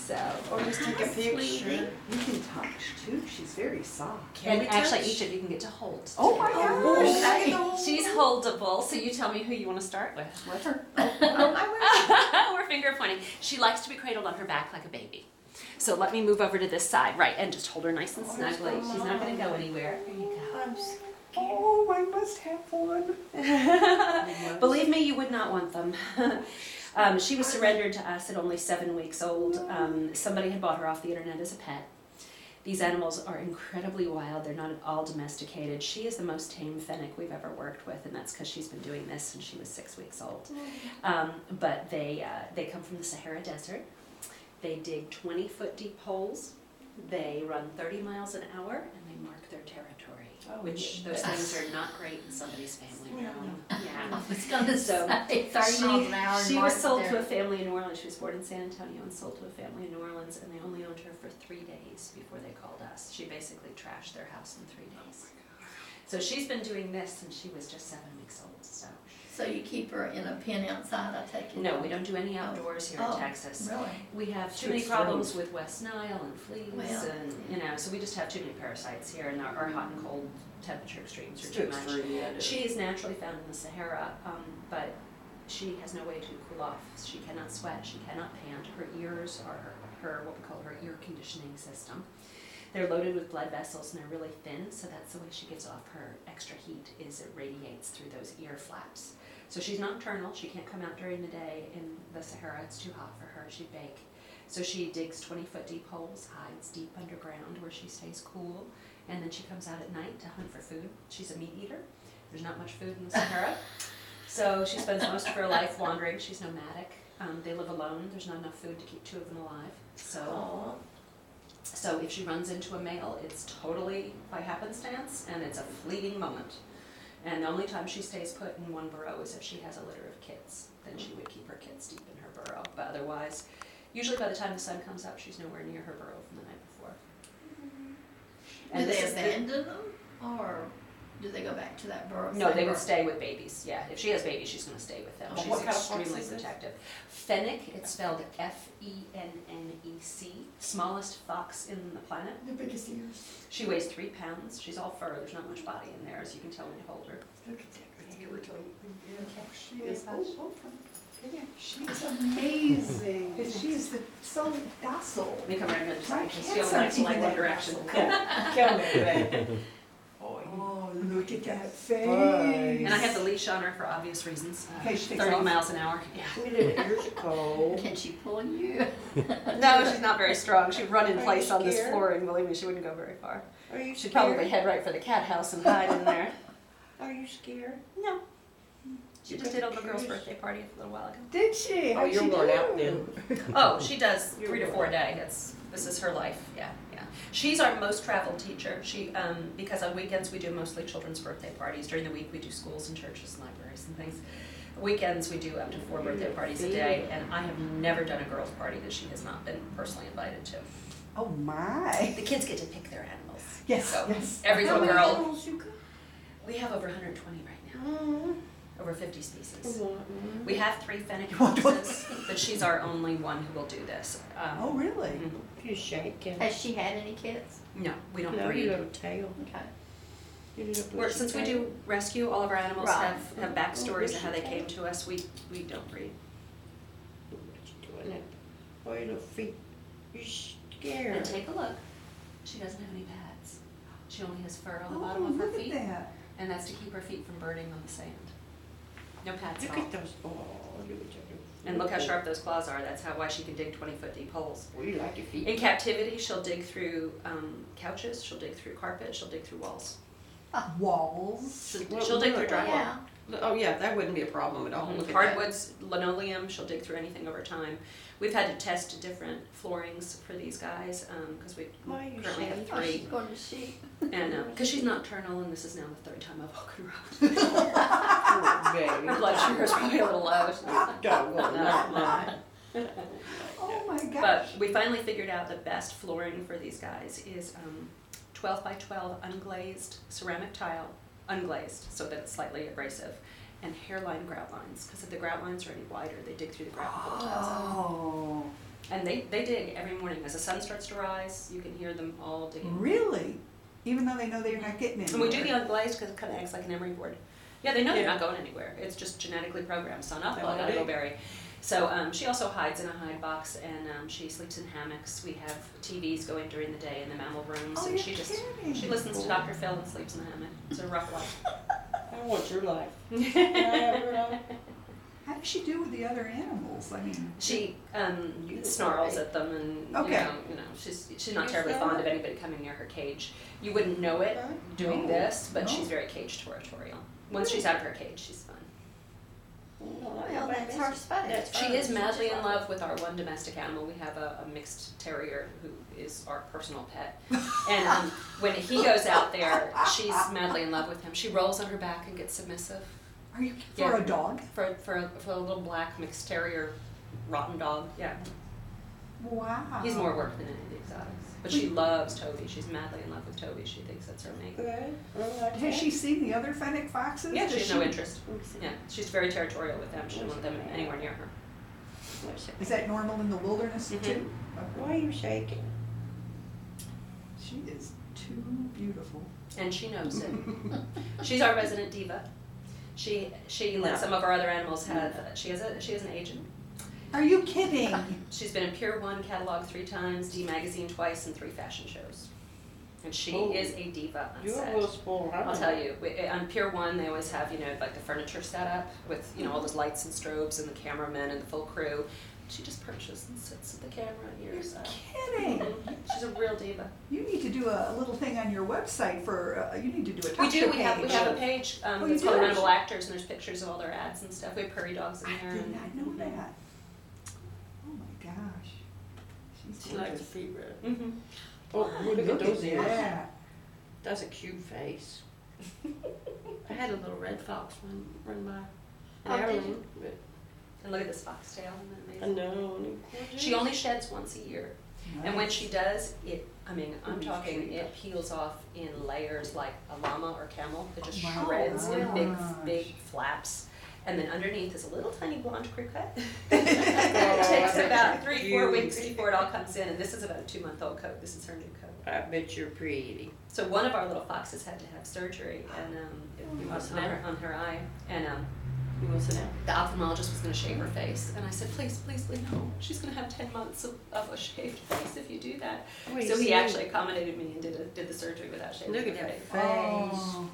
So, or just take a picture. Sweetie. You can touch too. She's very soft. And actually, each of you can get to hold. Oh my gosh! Okay. She's holdable. So you tell me who you want to start with. With her. We're finger pointing. She likes to be cradled on her back like a baby. So let me move over to this side, right, and just hold her nice and snugly. She's not going to go anywhere. There you go. I'm scared. Oh, I must have one. Believe me, you would not want them. She was surrendered to us at only 7 weeks old. Somebody had bought her off the internet as a pet. These animals are incredibly wild. They're not at all domesticated. She is the most tame Fennec we've ever worked with, and that's because she's been doing this since she was 6 weeks old. But they come from the Sahara Desert. They dig 20-foot deep holes. They run 30 miles an hour, and they mark their territory. Which those things are not great in somebody's family room. Yeah. I was going to say 30 miles an hour. She was sold to a family in New Orleans. She was born in San Antonio and sold to a family in New Orleans, and they only owned her for 3 days before they called us. She basically trashed their house in 3 days. So she's been doing this since she was just 7 weeks old. So you keep her in a pen outside, I take it? No, we don't do any outdoors here in Texas. Really? We have too many problems with West Nile and fleas, and so we just have too many parasites here, and our hot and cold temperature extremes are too much. She is naturally found in the Sahara, but she has no way to cool off. She cannot sweat, she cannot pant. Her ears are her what we call her ear conditioning system. They're loaded with blood vessels and they're really thin, so that's the way she gives off her extra heat, is it radiates through those ear flaps. So she's nocturnal, she can't come out during the day in the Sahara, it's too hot for her, she'd bake. So she digs 20-foot deep holes, hides deep underground where she stays cool, and then she comes out at night to hunt for food. She's a meat eater, there's not much food in the Sahara. So she spends most of her life wandering, she's nomadic. They live alone, there's not enough food to keep 2 of them alive. So if she runs into a male, it's totally by happenstance, and it's a fleeting moment. And the only time she stays put in one burrow is if she has a litter of kids. Then she would keep her kids deep in her burrow. But otherwise, usually by the time the sun comes up, she's nowhere near her burrow from the night before. And do they abandon them, or do they go back to that burrow? No, they would stay with babies. Yeah, if she has babies, she's going to stay with them. She's extremely protective. Fennec, it's spelled F-E-N-N-E-C, smallest fox in the planet. The biggest ears. She weighs 3 pounds. She's all fur. There's not much body in there, as you can tell when you hold her. Look at that. She is. She's amazing. She is so docile. Let me come right in and because she only likes to like one direction. Come here, Oh, look at that face. And I have the leash on her for obvious reasons. 30 miles an hour. Yeah. Can she pull you? No, she's not very strong. She'd run in place on this floor, and believe me, she wouldn't go very far. Are you She'd probably head right for the cat house and hide in there. Are you scared? No. She just did a little girl's birthday party a little while ago. Did she? Oh, you're worn out then. Oh, she does 3 to 4 a day. This is her life. Yeah. She's our most traveled teacher. She because on weekends we do mostly children's birthday parties. During the week we do schools and churches and libraries and things. Weekends we do up to 4 birthday parties a day, and I have never done a girls' party that she has not been personally invited to. Oh my! The kids get to pick their animals. Yes. So yes. every How little many girl. animals you got? We have over 120 right now. Over 50 species. We have 3 Fennec Foxes, but she's our only one who will do this. Oh really? You shake him. Has she had any kids? No, we don't No, breed. you have a tail. Okay. Since we do rescue, all of our animals have backstories of how they came to us. We don't breed. What you doing that? Why your feet? You're scared. And take a look. She doesn't have any pads. She only has fur on the bottom of her feet. Look at that. And that's to keep her feet from burning on the sand. No pads at Look all. at those. Oh, look at you. And look how sharp those claws are. That's why she can dig 20-foot deep holes. Well, you like your feet. In captivity, she'll dig through couches, she'll dig through carpet, she'll dig through walls. Walls. She'll dig through drywall. Yeah. Oh yeah, that wouldn't be a problem at all. Look at Hardwoods, linoleum, she'll dig through anything over time. We've had to test different floorings for these guys because we currently have 3. She's going to sheep. And because she's nocturnal, and this is now the 3rd time I've woken her up. that. Baby. Her blood sugar is probably a little low. Don't go not mine. Oh my gosh. But we finally figured out the best flooring for these guys is 12 by 12 unglazed ceramic tile, unglazed so that it's slightly abrasive, and hairline grout lines, because if the grout lines are any wider, they dig through the grout and pull the tiles out. Oh. And they dig every morning. As the sun starts to rise, you can hear them all digging. Really? Even though they know they're not getting anywhere? And we do the unglaze because it kind of acts like an emery board. Yeah, they know they're not going anywhere. It's just genetically programmed. Sun up, I gotta go berry. So she also hides in a hide box, and she sleeps in hammocks. We have TVs going during the day in the mammal rooms, and she listens to Dr. Phil and sleeps in the hammock. It's a rough life. I want your life. Can I have your life? How does she do with the other animals? I mean, She snarls at them, and you know, she's not terribly fond of anybody coming near her cage. You wouldn't know it doing this, but she's very cage territorial. Once she's out of her cage, she's fun. Well, that's her space. She is madly in love with our one domestic animal. We have a mixed terrier who is our personal pet. And when he goes out there, she's madly in love with him. She rolls on her back and gets submissive. are you for a dog? For a little black mixed terrier, rotten dog. Yeah. Wow. He's more work than any of the exotics. But she loves Toby. She's madly in love with Toby. She thinks that's her mate. Good. Has she seen the other Fennec Foxes? Yeah, she has no interest. Yeah, she's very territorial with them. She doesn't want them anywhere near her. Is that normal in the wilderness too? Okay. Why are you shaking? She is too beautiful. And she knows it. She's our resident diva. She like some of our other animals have. She has an agent. Are you kidding? She's been in Pier 1 catalog 3 times, D Magazine twice, and 3 fashion shows. And she is a diva on You're set. a little spoiled. I'll tell you, on Pier 1 they always have, like the furniture set up with, all those lights and strobes and the cameramen and the full crew. She just perches and sits at the camera and ears up. Kidding. She's a real diva. You need to do a little thing on your website for, you need to do a Tasha We do, we page. have a page that's called Animal Actors, and there's pictures of all their ads and stuff. We have prairie dogs in there. I did not know that. Oh my gosh. She's She likes gorgeous. the feet red. Mm-hmm. Oh, look at those ears. that. That's a cute face. I had a little red fox run by. Oh, did Ireland, but And look at this foxtail, isn't that I amazing? know. She only sheds once a year. And when Nice. she does, I'm talking, it peels off in layers like a llama or camel. It just Wow. shreds in Gosh. big flaps. And then underneath is a little tiny blonde crew cut. It takes about 3-4 weeks before it all comes in. And this is about a 2-month-old coat. This is her new coat. I bet you're pretty. So one of our little foxes had to have surgery, and it was on her eye. And You want to sit down? the ophthalmologist was going to shave her face, and I said, please, no, she's going to have 10 months of a shaved face if you do that. Wait, So he see? actually accommodated me and did the surgery without shaving Look her at that face. face. Oh,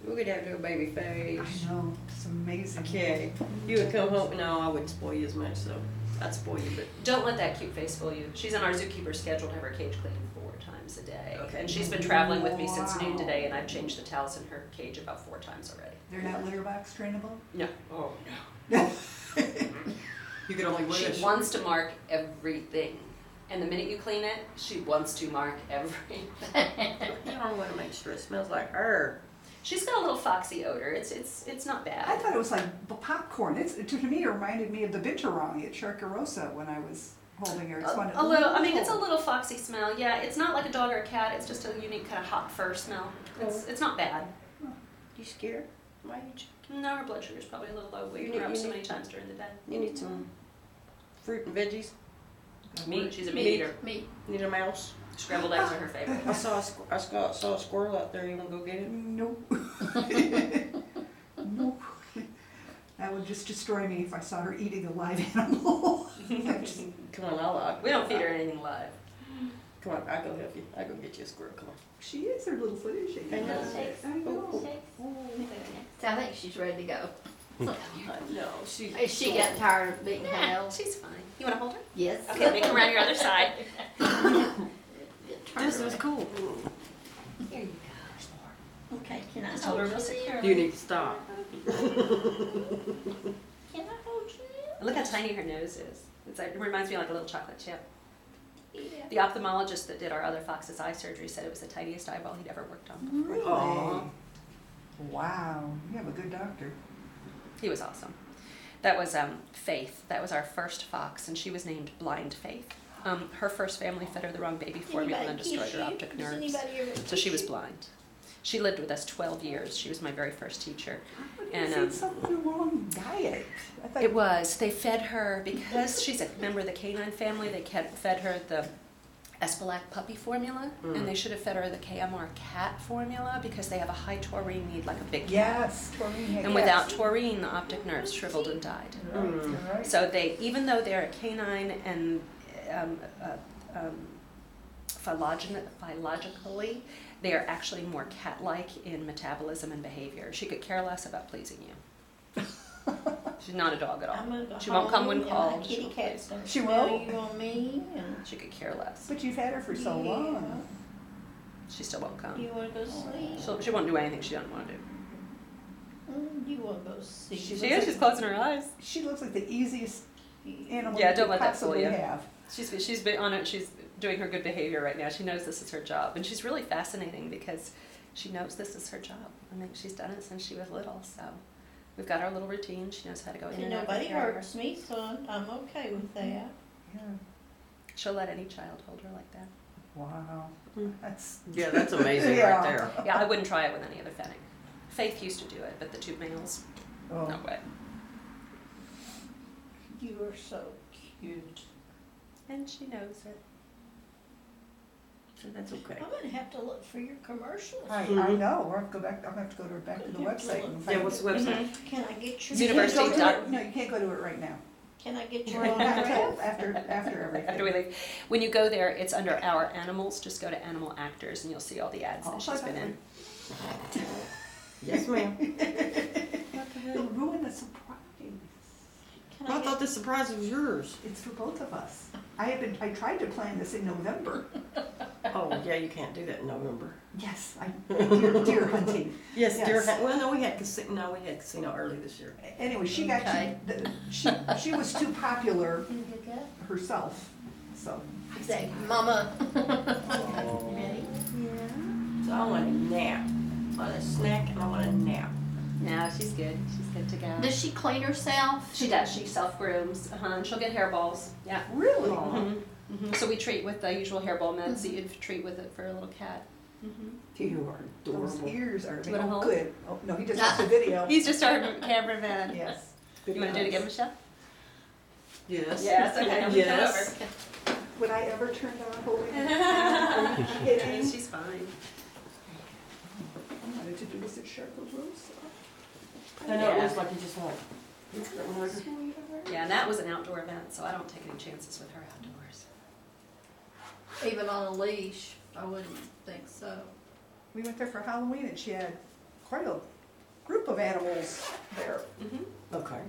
Look at that little baby face. I know. It's amazing. Okay. You would come home. No, I wouldn't spoil you as much, so I'd spoil you, but. Don't let that cute face fool you. She's on our zookeeper schedule to have her cage cleaned 4 times a day. Okay. And she's been traveling with me since noon Wow. today, and I've changed the towels in her cage about 4 times already. They're not litter box trainable? No. Oh, no. You could only She wants to mark everything. And the minute you clean it, she wants to mark everything. You don't want to make sure it smells like her. She's got a little foxy odor. It's not bad. I thought it was like popcorn. To me, it reminded me of the binturong at Sharkarosa when I was holding her. It's one A little. I mean, it's a little foxy smell. Yeah, it's not like a dog or a cat. It's just a unique kind of hot fur smell. It's not bad. You scared? Why are you checking? No, her blood sugar's probably a little low. We You were up need- so you many need- times during the day. You need some fruit and veggies. Meat. She's a meat Meat. eater. Me. Need a mouse. Scrambled eggs are her favorite. I saw a squirrel out there. You want to go get it? Nope. Nope. That would just destroy me if I saw her eating a live animal. Come on, I'll. We don't feed her anything live. Come on, I'll go help you. I'll go get you a squirrel. Come on. She is her little foot is shaking. I know. Shakes. I know. So I think she's ready to go. No, she. Is she getting tired of being held? She's fine. You want to hold her? Yes. Okay, make her around your other side. This was cool. Here you go. Okay, can I Just hold her hold real you secure. there? You need to stop. Can I hold you there? Look how tiny her nose is. It reminds me of like a little chocolate chip. Yeah. The ophthalmologist that did our other fox's eye surgery said it was the tiniest eyeball he'd ever worked on. Really? Aw. Wow. You have a good doctor. He was awesome. That was Faith. That was our first fox, and she was named Blind Faith. Her first family fed her the wrong baby formula and destroyed her optic nerves. So she was blind. She lived with us 12 years. She was my very first teacher. And And something wrong diet. I thought it was, they fed her, because she's a member of the canine family, they fed her the Espalac puppy formula, and they should have fed her the KMR cat formula because they have a high taurine need, like a big cat. yes, taurine. And without taurine, the optic nerves shriveled and died. Right. So they, even though they're a canine and phylogically, they are actually more cat-like in metabolism and behavior. She could care less about pleasing you. She's not a dog at all. She won't come when called. Kitty cats don't She smell won't? you on me, and She could care less. But you've had her for so long. She still won't come. you wanna go sleep. She won't do anything she doesn't want to do. You wanna go see. She's closing her eyes. She looks like the easiest animal Yeah, you don't could let that fool possibly you. have. She's been on it. She's doing her good behavior right now. She knows this is her job, and she's really fascinating because she knows this is her job. I mean, she's done it since she was little, so we've got our little routine. She knows how to go in And and out. nobody of the car. hurts me, so I'm okay with that. Yeah. She'll let any child hold her like that. Wow. That's Yeah, that's amazing Yeah. right there. Yeah, I wouldn't try it with any other Fennec. Faith used to do it, but the two males, oh. no way. You are so cute. And she knows it. So that's okay. I'm gonna have to look for your commercials. I know. We'll have to go back. I'll have to go back to the website and Yeah, find what's it. the website? Can I get your? You can't University go to dot- it- No, you can't go to it right now. Can I get your Not autograph? until after everything. After we leave. When you go there, it's under Our Animals. Just go to Animal Actors and you'll see all the ads I'll that try she's been that in. Yes, ma'am. You'll ruin the surprise. Can Well, I I thought get, the surprise was yours. It's for both of us. I tried to plan this in November. Oh, yeah, you can't do that in November. Yes, deer hunting. Yes, Yes. deer hunt. Well, no, we had casino early this year. Anyway, she got Okay. she was too popular can you get that? herself. So Say, Mama. Oh. Ready? So I want a nap. I want a snack and I want a nap. No, she's good. She's good to go. Does she clean herself? She does. She self-grooms. And she'll get hairballs. Yeah. really, So we treat with the usual hairball meds that you'd treat with it for a little cat. You are those adorable. ears are You wanna hold? good. Oh no, he just watched the video. He's just our cameraman. Yes. You want to do it again, Michelle? Yes. Yes. Okay. I'm Yes. Would I ever turn down holding? Are you kidding? She's fine. I wanted to do this at Sharkarosa. I know it Yeah. looks like you just want. Yeah, and that was an outdoor event, so I don't take any chances with her outdoors. Even on a leash? I wouldn't think so. We went there for Halloween and she had quite a group of animals there. Okay.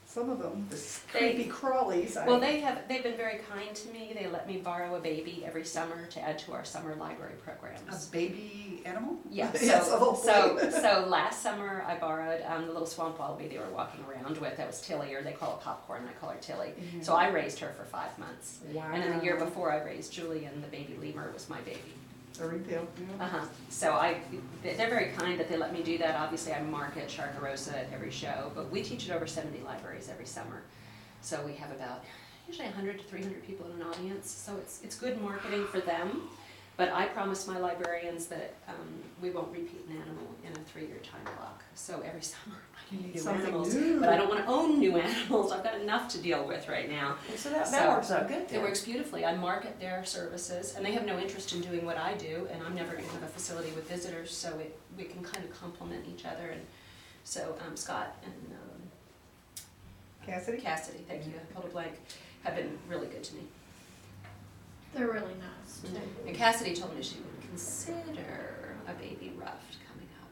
Some of them, the They- creepy crawlies. Well, they've been very kind to me. They let me borrow a baby every summer to add to our summer library A programs. baby animal? Yeah, Yes, hopefully. so last summer I borrowed the little swamp wallaby they were walking around with. That was Tilly, or they call it Popcorn. I call her Tilly. So I raised her for 5 months. Wow. And then the year before I raised Julie, and the baby lemur was my baby. Very pale. So they're very kind that they let me do that. Obviously, I market Sharkarosa at every show, but we teach at over 70 libraries every summer. So we have about usually 100 to 300 people in an audience. So it's good marketing for them. But I promise my librarians that we won't repeat an animal in a 3-year time block. So every summer I can do new Something animals. new. But I don't want to own new animals. I've got enough to deal with right now. So that So, works out good. It then. works beautifully. I market their services, and they have no interest in doing what I do, and I'm never going to have a facility with visitors, so we can kind of complement each other. And so Scott and Cassidy, thank you, I pulled a blank, have been really good to me. They're really nice too. And Cassidy told me she would consider a baby ruffed coming up.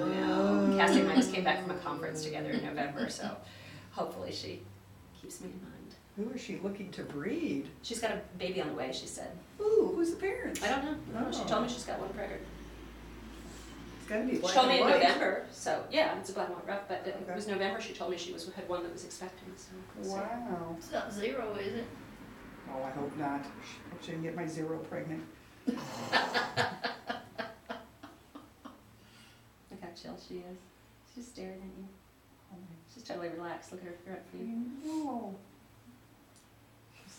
Yeah. Cassidy and I just came back from a conference together in November, so hopefully she keeps me in mind. Who is she looking to breed? She's got a baby on the way, she said. Ooh, who's the parents? I don't know. She Oh. told me she's got one pregnant. It's gotta be She black told me and in white. November, so yeah, it's a black and white ruff, but it Okay. was November. She told me she had one that was expecting. So we'll see. Wow. It's not zero, is it? Oh, I hope not. I shouldn't get my 0 pregnant. Look how chill she is. She's staring at you. She's totally relaxed. Look at her front I feet. know.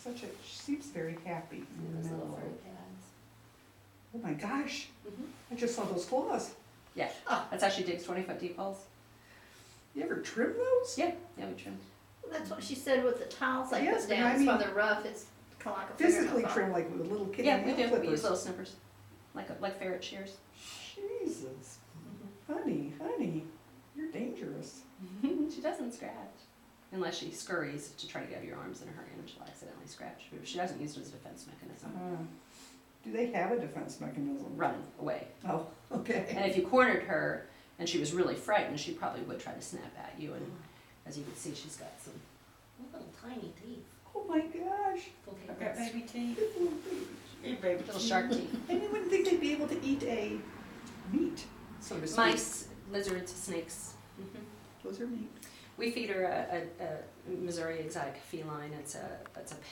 She seems very happy. Those little furry pads. Oh my gosh, Mhm. I just saw those claws. Yeah, that's how she digs 20-foot deep holes. You ever trim those? Yeah, we trim. That's what she said with the tiles they Yes, put but down, I it's why mean, they're rough, it's kinda like a Physically fingernail trim like with a little kitty Yeah, we nail do. We use clippers. little snippers, like ferret shears. Jesus, honey, you're dangerous. She doesn't scratch. Unless she scurries to try to get your arms in her hand, she'll accidentally scratch. But she doesn't use it as a defense mechanism. Do they have a defense mechanism? Run away. Oh, okay. And if you cornered her and she was really frightened, she probably would try to snap at you. And as you can see, she's got some little tiny teeth. Oh my gosh. Full I've got teeth. baby teeth. Little babies. Hey, baby Little shark teeth. And you wouldn't think they'd be able to eat a meat, so to speak. Mice, lizards, snakes. Mhm. Those are meat. We feed her a Missouri exotic feline. It's a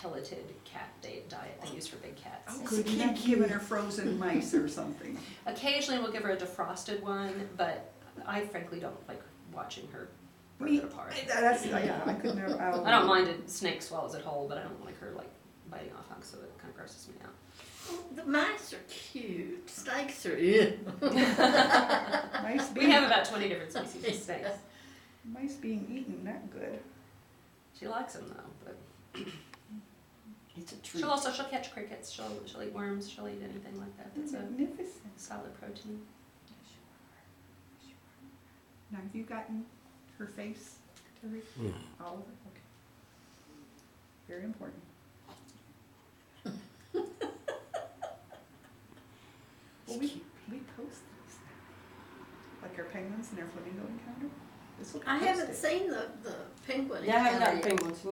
pelleted cat diet they use for big cats. Oh, good. You're not giving her frozen mice or something. Occasionally we'll give her a defrosted one, but I frankly don't like watching her break Me, it apart. that's, yeah, I could never. I don't mind a snake swallows it whole, but I don't like her like biting off hunks, so it kind of grosses me out. The mice are cute, snakes are, yeah. Mice We being, have about 20 different species of snakes. mice being eaten, not good. She likes them though, but It's a treat. she'll catch crickets. She'll eat worms. She'll eat anything like that. That's a Magnificent. solid protein. Now, have you gotten her face, Terry? Yeah. All of it? Okay. Very important. Well, we post these, like our penguins and our flamingo encounter. This will be I haven't posted. seen the penguin. Yeah, I haven't encounter gotten yet. penguins.